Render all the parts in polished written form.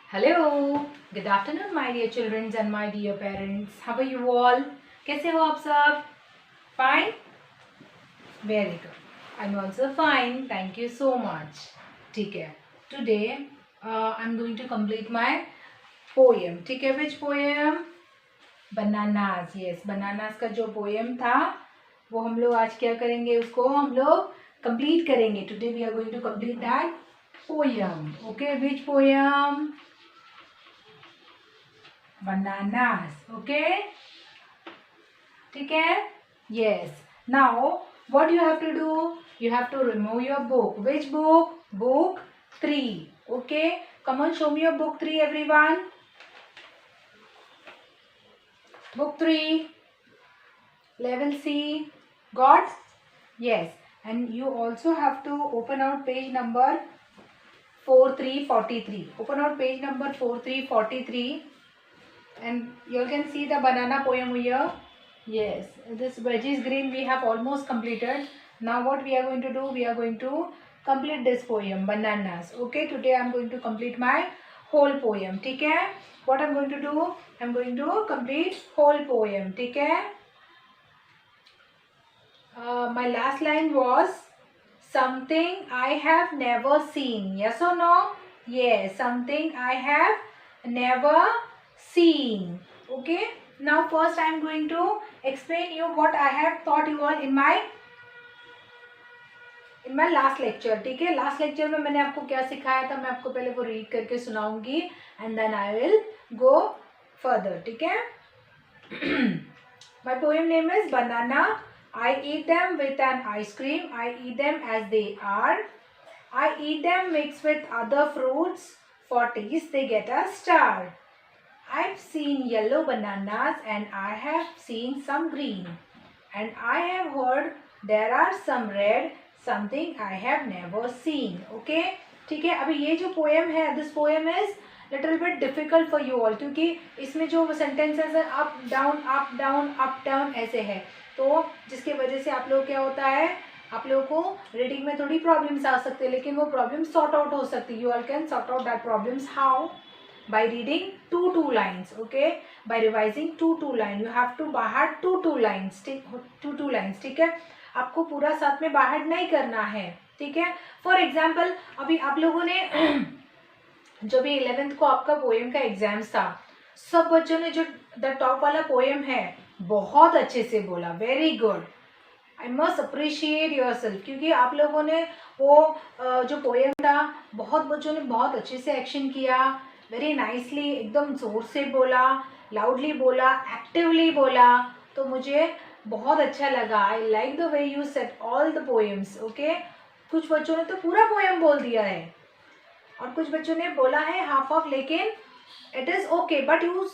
Hello, good afternoon my dear children and my dear parents. How are you all? कैसे हो आप सब? Fine? Very good. I'm also fine. Thank you so much. ठीक है. Today I'm going to complete my poem. ठीक है, which poem? Bananas. Yes, bananas का जो poem था वो हम लोग आज क्या करेंगे, उसको हम लोग complete करेंगे. Today we are going to complete that poem. Okay, which poem? Bananas. Okay, ठीक है. Yes. Now what you have to do? You have to remove your book. Which book? Book 3. Okay, come on, show me your book 3 everyone. Book 3, level C. Got? Yes. And you also have to open out page number 4343. Open out page number 4343 and you can see the banana poem here. Yes, this veggies green we have almost completed. Now what we are going to do? We are going to complete this poem bananas. Okay, today I am going to complete my whole poem. ठीक है? What I am going to do? I am going to complete whole poem. ठीक है? My last line was something I have never seen. Yes or no? Yes, something I have never seen. Okay. Now first I am going to explain you what I have taught you all in my last lecture. ठीक है, last lecture में मैंने आपको क्या सिखाया था मैं आपको पहले वो रीड करके सुनाऊंगी and then I will go further. ठीक है. My poem name is Banana. I eat them with an ice cream. I eat them as they are. I eat them mixed with other fruits. For taste they get a star. I've seen yellow bananas and I have seen some green. And I have heard there are some red, something I have never seen. Okay? ठीक है. अभी ये जो poem है, this poem is little bit difficult for you all क्योंकि इसमें जो sentences है up down up down up down ऐसे है, तो जिसके वजह से आप लोग क्या होता है, आप लोगों को रीडिंग में थोड़ी प्रॉब्लम्स आ सकते हैं, लेकिन वो प्रॉब्लम सॉर्ट आउट हो सकती है. You all can sort out that problems. How? By reading two lines. Okay, by revising two line. You have to बाहर टू लाइन्स. Two lines. ठीक है, आपको पूरा साथ में बाहर नहीं करना है. ठीक है. फॉर एग्जाम्पल अभी आप लोगों ने जो भी 11th को आपका पोएम का एग्जाम्स था, सब बच्चों ने जो द टॉप वाला पोएम है बहुत अच्छे से बोला. Very good. I must appreciate your self क्योंकि आप लोगों ने वो जो पोएम था बहुत बच्चों ने बहुत अच्छे से एक्शन किया. वेरी नाइसली, एकदम जोर से बोला, लाउडली बोला, एक्टिवली बोला, तो मुझे बहुत अच्छा लगा. I like the way you said all the poems. Okay, कुछ बच्चों ने तो पूरा पोएम बोल दिया है और कुछ बच्चों ने बोला है हाफ ऑफ, लेकिन it is okay. But you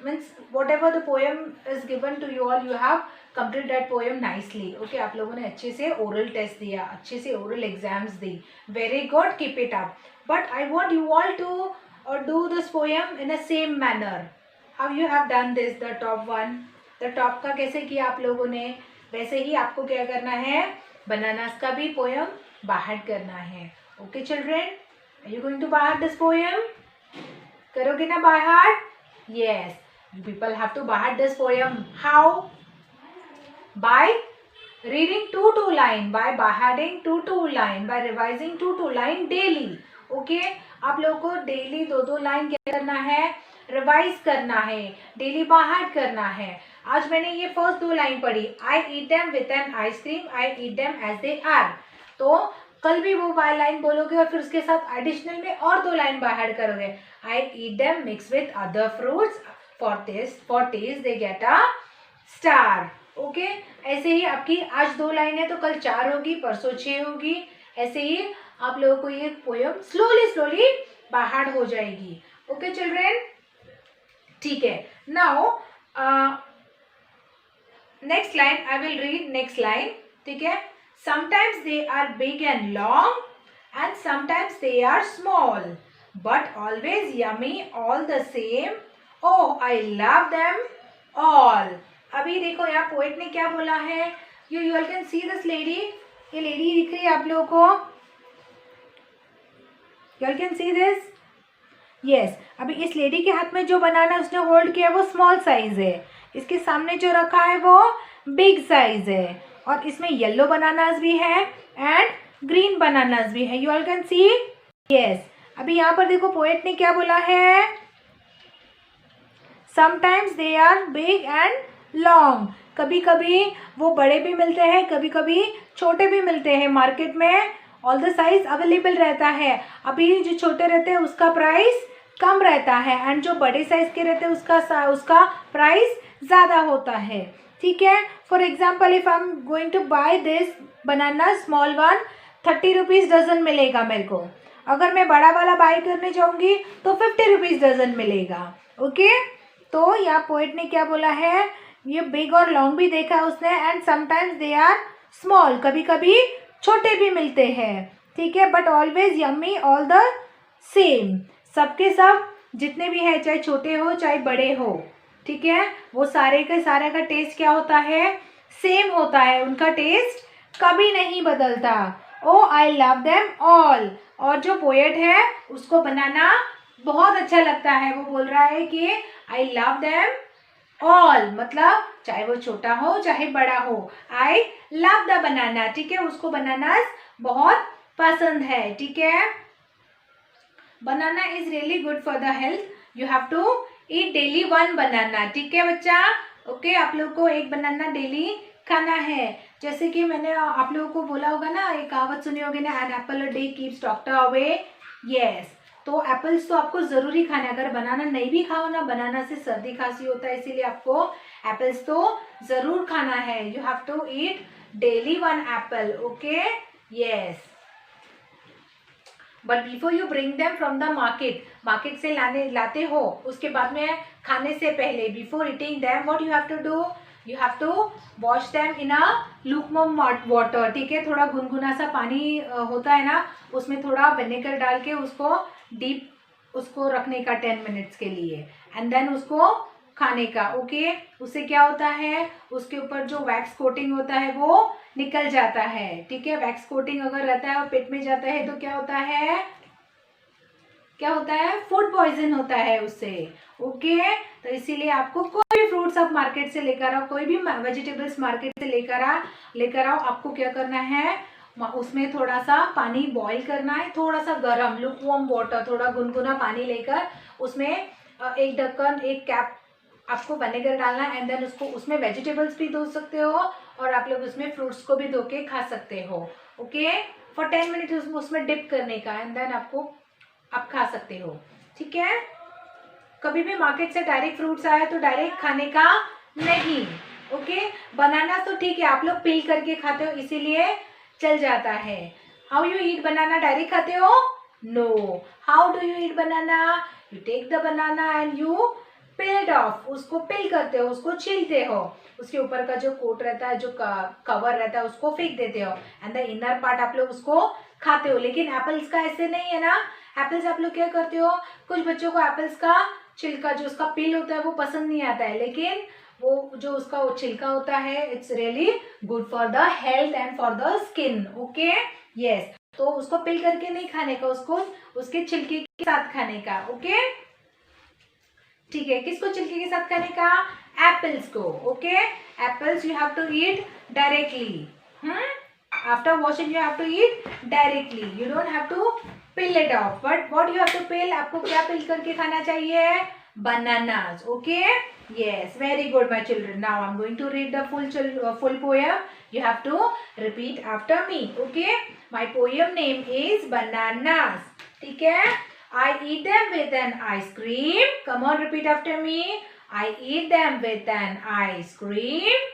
means whatever the poem is given to you all, you have complete that poem nicely. Okay, आप लोगों ने अच्छे से ओरल टेस्ट दिया, अच्छे से ओरल एग्जाम्स दी. Very good, keep it up. But I want you all to do this poem in a same manner. How you have done this, the top one. The top का कैसे किया आप लोगों ने, वैसे ही आपको क्या करना है, बनानास का भी पोएम बाहर करना है. Okay children, are you going to by heart this poem? करोगे ना by heart? Yes, you people have to by heart this poem. How? By reading two line, by hearting two line, by revising two line daily. Okay? आप लोगों को daily दो line क्या करना है, revise करना है, डेली by heart करना है. आज मैंने ये फर्स्ट 2 लाइन पढ़ी, I eat them with an ice cream, I eat them as they are. तो कल भी वो बाय लाइन बोलोगे और फिर उसके साथ एडिशनल में और 2 लाइन बाहर करोगे. I eat them mix with other fruits, for taste they get a star. Okay, ऐसे ही आपकी आज 2 लाइन है तो कल 4 होगी, परसों 6 होगी. ऐसे ही आप लोगों को ये पोएम स्लोली बाहर हो जाएगी. ओके चिल्ड्रेन, ठीक है. Now next line I will read. Next line, ठीक है. Sometimes they are big and long and sometimes they are small, but always yummy all the same. Oh, I love them all. अभी देखो यहाँ poet ने क्या बोला है. You all can see this lady. ये लेडी दिख रही है आप लोगों को. You all can see this. Yes, अभी इस लेडी के हाथ में जो बनाना उसने होल्ड किया वो स्मॉल साइज है, इसके सामने जो रखा है वो बिग साइज है, और इसमें येलो बनानास भी है एंड ग्रीन बनानास भी है। You all can see. Yes, अभी यहाँ पर देखो पोएट ने क्या बोला है, sometimes they are big and long, कभी कभी वो बड़े भी मिलते हैं, कभी कभी छोटे भी मिलते हैं मार्केट में, ऑल द साइज अवेलेबल रहता है। अभी जो छोटे रहते हैं उसका प्राइस कम रहता है एंड जो बड़े साइज के रहते हैं उसका प्राइस ज़्यादा होता है। ठीक है, for example if I am going to buy this banana small one, 30 rupees dozen मिलेगा मेरे को। अगर मैं बड़ा वाला बाय करने जाऊंगी तो 50 रुपीज़ डजन मिलेगा। ओके, तो यहाँ पोएट ने क्या बोला है, ये बिग और लॉन्ग भी देखा उसने, and sometimes they are small, कभी कभी छोटे भी मिलते हैं। ठीक है, but always yummy all the same, सबके सब जितने भी है, चाहे छोटे हो चाहे बड़े हो, ठीक है, वो सारे का टेस्ट क्या होता है, सेम होता है, उनका टेस्ट कभी नहीं बदलता। ओ आई लव देम ऑल, और जो पोएट है उसको बनाना बहुत अच्छा लगता है, वो बोल रहा है कि आई लव देम ऑल, मतलब चाहे वो छोटा हो चाहे बड़ा हो, आई लव द बनाना। ठीक है, उसको बनाना बहुत पसंद है। ठीक है, banana is really good for the health, you have to eat daily 1 banana. ठीक है बच्चा, ओके, आप लोग को 1 बनाना डेली खाना है। जैसे कि मैंने आप लोगों को बोला होगा ना, एक कहावत सुनी होगी ना, an apple a day keeps doctor away. Yes, तो एप्पल्स तो आपको ज़रूरी खाना है, अगर बनाना नहीं भी खाओ ना, बनाना से सर्दी खांसी होता है, इसीलिए आपको एप्पल्स तो ज़रूर खाना है। You have to eat daily 1 apple. Okay, yes, but before you bring them from the market से लाते हो, उसके बाद में खाने से पहले, before eating them what you have to do, you have to wash them in a lukewarm water. ठीक है, थोड़ा गुनगुना सा पानी होता है ना, उसमें थोड़ा विनेगर डाल के उसको डीप उसको रखने का 10 मिनट्स के लिए, एंड देन उसको खाने का। ओके, उससे क्या होता है, उसके ऊपर जो वैक्स कोटिंग होता है वो निकल जाता है। ठीक है, वैक्स कोटिंग अगर रहता है और पेट में जाता है तो क्या होता है, फूड पॉइजन होता है उससे। ओके, तो इसीलिए आपको कोई भी फ्रूट्स आप मार्केट से लेकर आओ, कोई भी वेजिटेबल्स मार्केट से लेकर आओ, आपको क्या करना है, उसमें थोड़ा सा पानी बॉईल करना है, थोड़ा सा गर्म लुकवार्म वाटर, थोड़ा गुनगुना पानी लेकर उसमें एक ढक्कन, एक कैप आपको विनेगर डालना है, एंड देन उसको उसमें वेजिटेबल्स भी धो सकते हो और आप लोग उसमें फ्रूट्स को भी धो के खा सकते हो। ओके, फॉर 10 मिनट उसमें डिप करने का, एंड देन आप खा सकते हो। ठीक है, कभी भी मार्केट से डायरेक्ट फ्रूट्स आया तो डायरेक्ट खाने का नहीं। ओके, बनाना तो ठीक है, आप लोग पील करके खाते हो इसीलिए चल जाता है। How you eat banana, direct खाते हो? No, how do you eat banana, you take the banana and you peel off, उसको पील करते हो, उसको छीलते हो, उसके ऊपर का जो कोट रहता है, जो कवर रहता है उसको फेंक देते हो, एंड द इनर पार्ट आप लोग उसको खाते हो। लेकिन एप्पल्स का ऐसे नहीं है ना, एप्पल्स आप लोग क्या करते हो, कुछ बच्चों को एप्पल्स का छिलका जो उसका पील होता है वो पसंद नहीं आता है, लेकिन वो जो उसका वो छिलका होता है it's really good for the health and for the skin. Okay, yes, तो उसको पील करके नहीं खाने का, उसको उसके छिलके के साथ खाने का। ओके, ठीक है, किसको छिलके के साथ खाने का, एप्पल्स को। Okay, apples you have to eat directly, after washing you have to eat directly, you don't have to peel it off, but what you have to peel, आपको क्या peel करके खाना चाहिए, bananas. Okay, yes, very good my children. Now I'm going to read the full poem. You have to repeat after me. Okay, my poem name is bananas. ठीक है, I eat them with an ice cream. Come on, repeat after me. I eat them with an ice cream.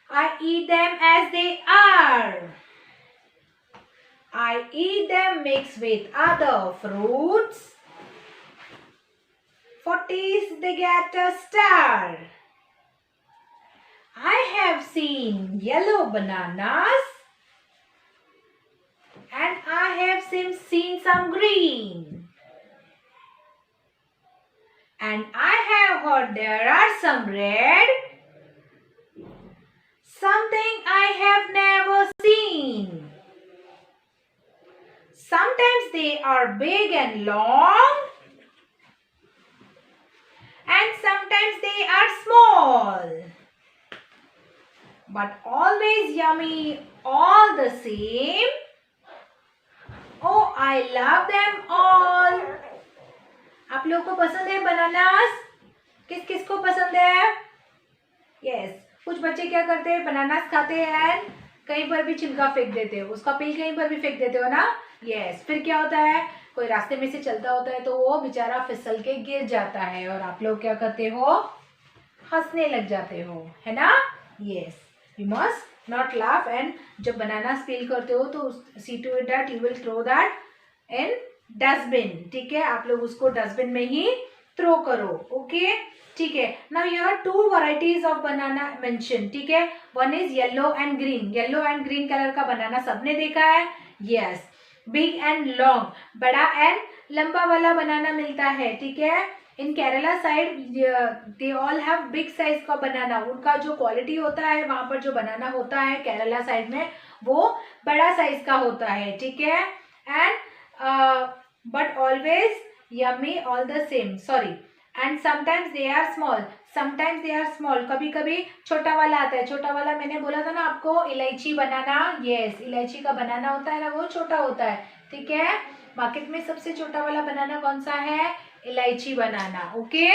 I eat them as they are. I eat them mixed with other fruits. For taste they get a star. I have seen yellow bananas and I have seen some green. And I have heard there are some red. Something I have never seen. Sometimes they are big and long, and sometimes they are small, but always yummy all the same. Oh, I love them all. आप लोगों को पसंद है bananas? किस किस को पसंद है? यस, कुछ बच्चे क्या करते हैं, बनानास खाते हैं एंड कहीं पर भी छिलका फेंक देते हो, उसका पील कहीं पर भी फेंक देते हो ना. यस, फिर क्या होता है, कोई रास्ते में से चलता होता है तो वो बेचारा फिसल के गिर जाता है और आप लोग क्या करते हो, हंसने लग जाते हो, है ना. Yes, you must not laugh. And जब बनाना पील करते हो तो see to it that you will throw that in dustbin. ठीक है, आप लोग उसको डस्टबिन में ही थ्रो करो. ओके, ठीक है. Now here 2 varieties of banana mention. ठीक है, one is yellow and green. Yellow and green colour का बनाना सबने देखा है. यस, बिग एंड लॉन्ग, बड़ा एंड लंबा वाला बनाना मिलता है. ठीक है, in Kerala side they all have big size का बनाना. उनका जो क्वालिटी होता है, वहां पर जो बनाना होता है केरला साइड में, वो बड़ा साइज का होता है. ठीक है, and but always yummy all the same. Sorry, and sometimes they are small. Sometimes they are small, कभी कभी छोटा वाला आता है. छोटा वाला मैंने बोला था ना आपको, इलायची बनाना. यस, इलायची का बनाना होता है ना, वो छोटा होता है. ठीक है, मार्केट में सबसे छोटा वाला बनाना कौन सा है, इलायची banana. Okay,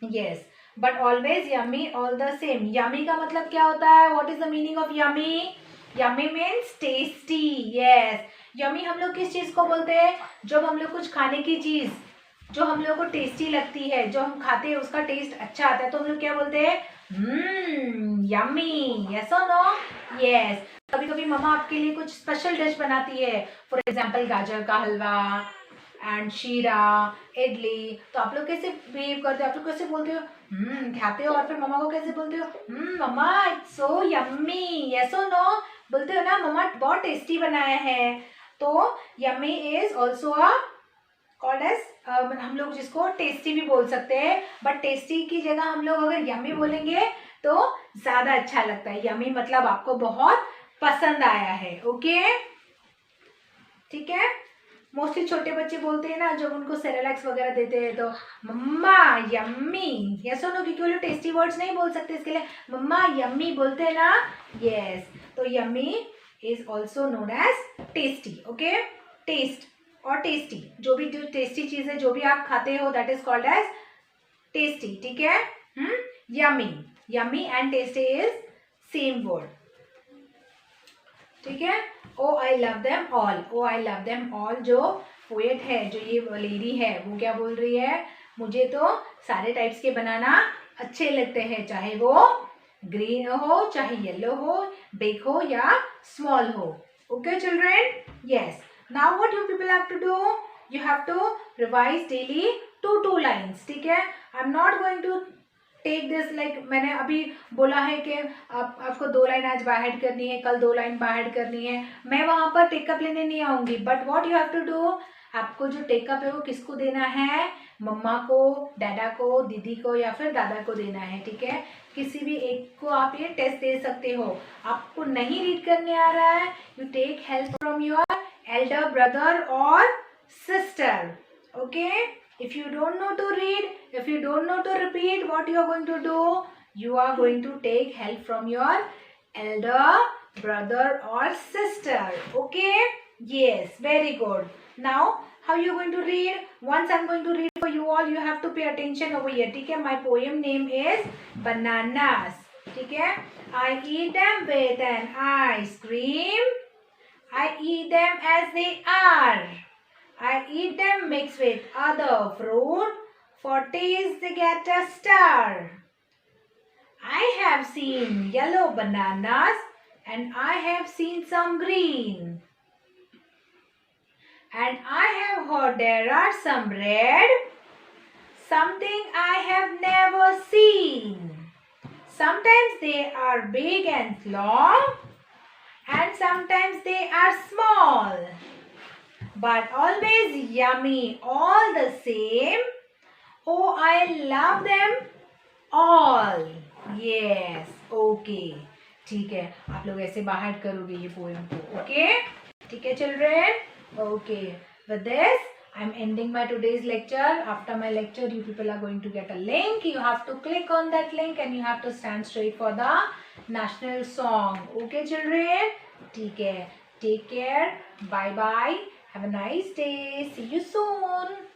yes, but always yummy all the same. Yummy का मतलब क्या होता है, what is the meaning of yummy? Yummy means tasty. Yes, yummy हम लोग किस चीज को बोलते हैं, जब हम लोग कुछ खाने की चीज जो हम लोग को टेस्टी लगती है, जो हम खाते हैं उसका टेस्ट अच्छा आता है, तो हम लोग क्या बोलते हैं, यम्मी. यस और नो? यस. कभी कभी मम्मा आपके लिए कुछ स्पेशल डिश बनाती है, फॉर एग्जाम्पल गाजर का हलवा एंड शीरा, इडली, तो आप लोग कैसे बिहेव करते हो, आप लोग कैसे बोलते हो, खाते हो, और फिर मम्मा को कैसे बोलते हो, mama it's so yummy. Yes और नो? बोलते हो ना, मम्मा बहुत टेस्टी बनाया है. तो yummy is also a called as, हम लोग जिसको टेस्टी भी बोल सकते हैं, बट टेस्टी की जगह हम लोग अगर यम्मी बोलेंगे तो ज्यादा अच्छा लगता है. यम्मी मतलब आपको बहुत पसंद आया है. ओके, ठीक है. मोस्टली छोटे बच्चे बोलते हैं ना, जब उनको सेरेलैक्स वगैरह देते हैं तो मम्मा यम्मी. यस और नो? क्योंकि वो लोग टेस्टी वर्ड्स नहीं बोल सकते, इसके लिए मम्मा यम्मी बोलते हैं ना. यस, तो yummy is also known as tasty. Okay, taste और टेस्टी, जो टेस्टी चीज है, जो भी आप खाते हो, that is called as tasty. ठीक है, yummy. Yummy and tasty is same word. ठीक है. Oh I love them all. Oh I love them all जो पोएट है, जो ये लेडी है, वो क्या बोल रही है, मुझे तो सारे टाइप्स के बनाना अच्छे लगते हैं, चाहे वो ग्रीन हो, चाहे येलो हो, बिग हो या स्मॉल हो. Okay children. Yes, now what you people have to do, you have to revise daily 2 lines. ठीक है, I'm not going to take this like मैंने अभी बोला है कि आपको 2 लाइन आज बाहर करनी है, कल 2 लाइन बाहर करनी है, मैं वहां पर टेकअप लेने नहीं आऊंगी. But what you have to do, आपको जो टेकअप है वो किसको देना है, मम्मा को, डैडा को, दीदी को या फिर दादा को देना है. ठीक है, किसी भी एक को आप ये टेस्ट दे सकते हो. आपको नहीं रीड करने आ रहा है, you take help from your elder brother or sister. Okay, if you don't know to read, if you don't know to repeat, what you are going to do, you are going to take help from your elder brother or sister. Okay, yes, very good. Now how you going to read, once I'm going to read for you all, you have to pay attention over here. ठीक है, my poem name is bananas. ठीक है, I eat them with an ice cream. I eat them as they are. I eat them mixed with other fruit. For taste they get a star. I have seen yellow bananas and I have seen some green. And I have heard there are some red. Something I have never seen. Sometimes they are big and long. And sometimes they are small, but always yummy all the same. Oh, I love them all. Yes, okay. ठीक है, आप लोग ऐसे बाहर करोगे ये poem को. Okay, ठीक है children. Okay. With this, I'm ending my today's lecture. After my lecture, you people are going to get a link. You have to click on that link and you have to stand straight for the national song. Okay, children? ठीक है. Take care. Bye bye. Have a nice day. See you soon.